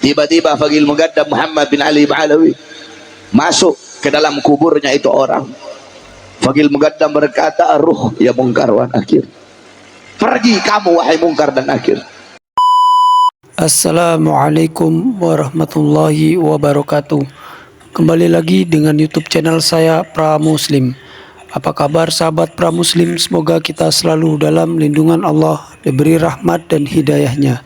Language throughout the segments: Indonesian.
Tiba-tiba Faqih Muqaddam Muhammad bin Ali Ba'alawi masuk ke dalam kuburnya itu orang. Faqih Muqaddam berkata, ruh ya mungkar wa nakir, pergi kamu wahai mungkar dan nakir. Assalamualaikum warahmatullahi wabarakatuh. Kembali lagi dengan YouTube channel saya Pra Muslim. Apa kabar sahabat Pra Muslim? Semoga kita selalu dalam lindungan Allah, diberi rahmat dan hidayahnya.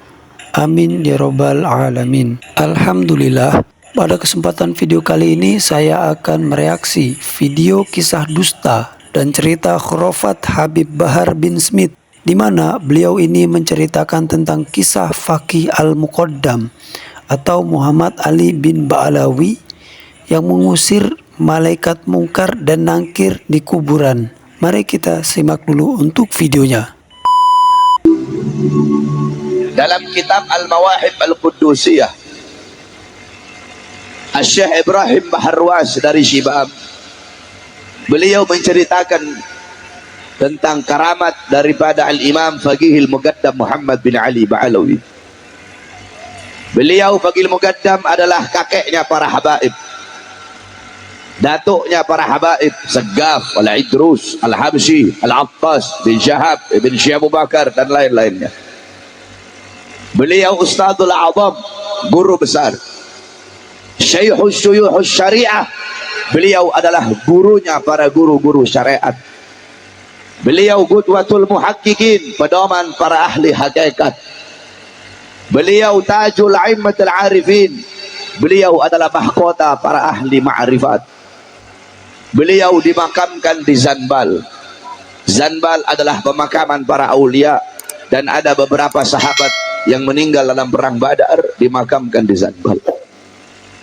Amin ya robbal alamin. Alhamdulillah, pada kesempatan video kali ini saya akan mereaksi video kisah dusta dan cerita khurafat Habib Bahar bin Smith, di mana beliau ini menceritakan tentang kisah Faqih Al-Muqaddam atau Muhammad Ali bin Ba'alawi yang mengusir malaikat mungkar dan nangkir di kuburan. Mari kita simak dulu untuk videonya. Dalam kitab Al-Mawahib Al-Quddusiyah, Syekh Ibrahim Baharwas dari Shibab, beliau menceritakan tentang karamat daripada Al-Imam Faqih Al-Muqaddam Muhammad bin Ali Ba'alawi. Beliau Faqih Al-Muqaddam adalah kakeknya para habaib, datuknya para habaib Segaf, Al-Idrus, Al-Habsyi, Al-Attas bin Syahab, Ibn Syekh Abu Bakar dan lain-lainnya. Beliau Ustadzul A'zam, guru besar, Syekhus Syuyuhus Syariah. Beliau adalah gurunya para guru-guru syariat. Beliau Qudwatul Muhaqqiqin, pedoman para ahli hakikat. Beliau Tajul A'immatul Arifin. Beliau adalah mahkota para ahli ma'rifat. Beliau dimakamkan di Zanbal. Zanbal adalah pemakaman para aulia, dan ada beberapa sahabat yang meninggal dalam perang Badar dimakamkan di Zanbal.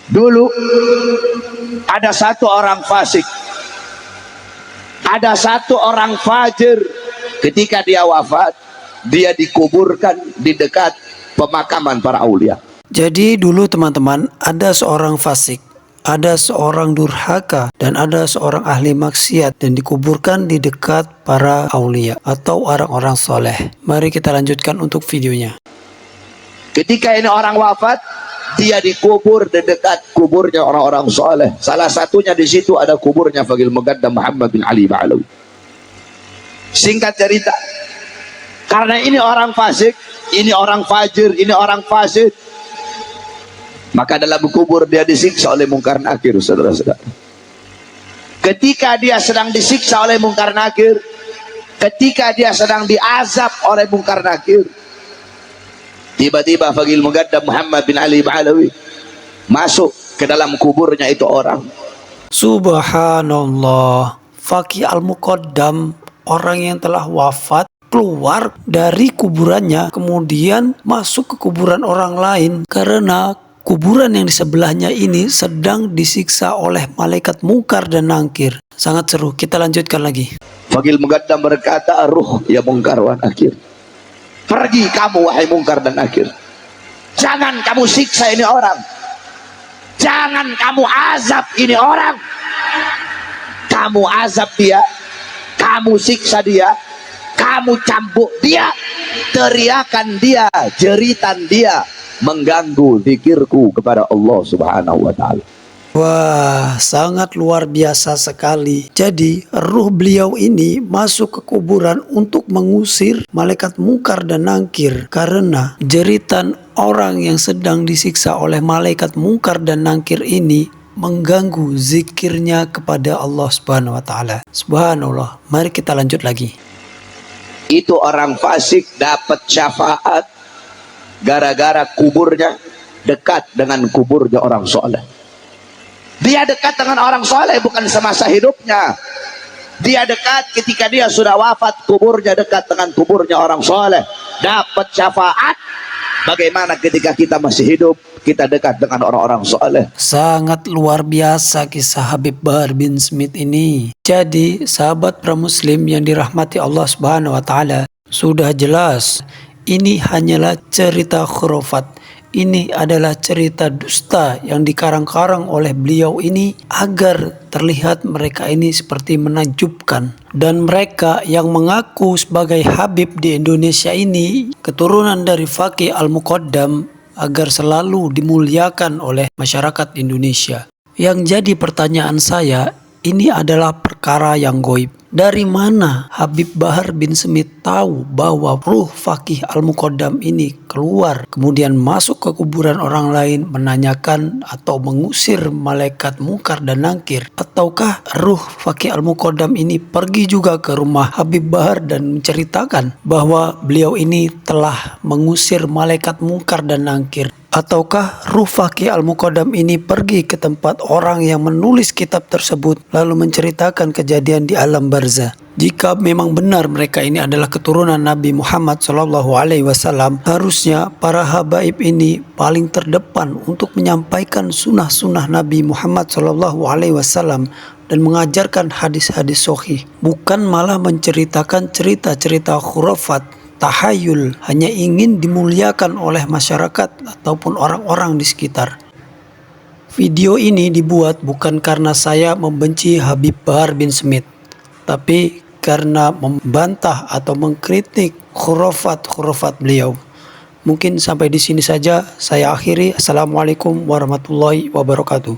Dulu ada satu orang fasik, ada satu orang fajir. Ketika dia wafat, dia dikuburkan di dekat pemakaman para aulia. Jadi dulu teman-teman, ada seorang fasik, ada seorang durhaka, dan ada seorang ahli maksiat, dan dikuburkan di dekat para aulia atau orang-orang soleh. Mari kita lanjutkan untuk videonya. Ketika ini orang wafat, dia dikubur di dekat kuburnya orang-orang soleh. Salah satunya di situ ada kuburnya Faqih Muqaddam Muhammad bin Ali Ba'alawi. Singkat cerita, karena ini orang fasik, ini orang fajir, ini orang fasid, maka dalam kubur dia disiksa oleh mungkar nakir, saudara-saudara. Ketika dia sedang disiksa oleh mungkar nakir, ketika dia sedang diazab oleh mungkar nakir, tiba-tiba Faqih Muqaddam Muhammad bin Ali Ba'alawi masuk ke dalam kuburnya itu orang. Subhanallah, Faqih Al-Muqaddam, orang yang telah wafat, keluar dari kuburannya, kemudian masuk ke kuburan orang lain karena kuburan yang di sebelahnya ini sedang disiksa oleh malaikat mungkar dan nangkir. Sangat seru, kita lanjutkan lagi. Faqih Muqaddam berkata, ruh ya mungkar wa nakir, pergi kamu wahai mungkar dan nakir, jangan kamu siksa ini orang, jangan kamu azab ini orang. Kamu azab dia, kamu siksa dia, kamu cambuk dia, teriakan dia, jeritan dia mengganggu zikirku kepada Allah Subhanahu wa ta'ala. Wah, sangat luar biasa sekali. Jadi ruh beliau ini masuk ke kuburan untuk mengusir malaikat mungkar dan nangkir, karena jeritan orang yang sedang disiksa oleh malaikat mungkar dan nangkir ini mengganggu zikirnya kepada Allah Subhanahu wa ta'ala. Subhanallah. Mari kita lanjut lagi. Itu orang fasik dapat syafaat gara-gara kuburnya dekat dengan kuburnya orang soleh. Dia dekat dengan orang soleh bukan semasa hidupnya. Dia dekat ketika dia sudah wafat, kuburnya dekat dengan kuburnya orang soleh, dapat syafaat. Bagaimana ketika kita masih hidup, kita dekat dengan orang-orang soleh. Sangat luar biasa kisah Habib Bahar bin Smith ini. Jadi sahabat Pra Muslim yang dirahmati Allah Subhanahu wa ta'ala, sudah jelas ini hanyalah cerita khurafat. Ini adalah cerita dusta yang dikarang-karang oleh beliau ini agar terlihat mereka ini seperti menakjubkan. Dan mereka yang mengaku sebagai Habib di Indonesia ini keturunan dari Faqih Al-Muqaddam, agar selalu dimuliakan oleh masyarakat Indonesia. Yang jadi pertanyaan saya, ini adalah perkara yang goib. Dari mana Habib Bahar bin Smith tahu bahwa ruh Faqih Al-Muqaddam ini keluar kemudian masuk ke kuburan orang lain menanyakan atau mengusir malaikat mungkar dan nangkir? Ataukah ruh Faqih Al-Muqaddam ini pergi juga ke rumah Habib Bahar dan menceritakan bahwa beliau ini telah mengusir malaikat mungkar dan nangkir? Ataukah ruh Faqih Al-Muqaddam ini pergi ke tempat orang yang menulis kitab tersebut lalu menceritakan kejadian di alam barzah? Jika memang benar mereka ini adalah keturunan Nabi Muhammad SAW, harusnya para habaib ini paling terdepan untuk menyampaikan sunnah-sunnah Nabi Muhammad SAW dan mengajarkan hadis-hadis sahih, bukan malah menceritakan cerita-cerita khurafat, tahayul, hanya ingin dimuliakan oleh masyarakat ataupun orang-orang di sekitar. Video ini dibuat bukan karena saya membenci Habib Bahar bin Smith, tapi karena membantah atau mengkritik khurafat-khurafat beliau. Mungkin sampai di sini saja saya akhiri. Assalamualaikum warahmatullahi wabarakatuh.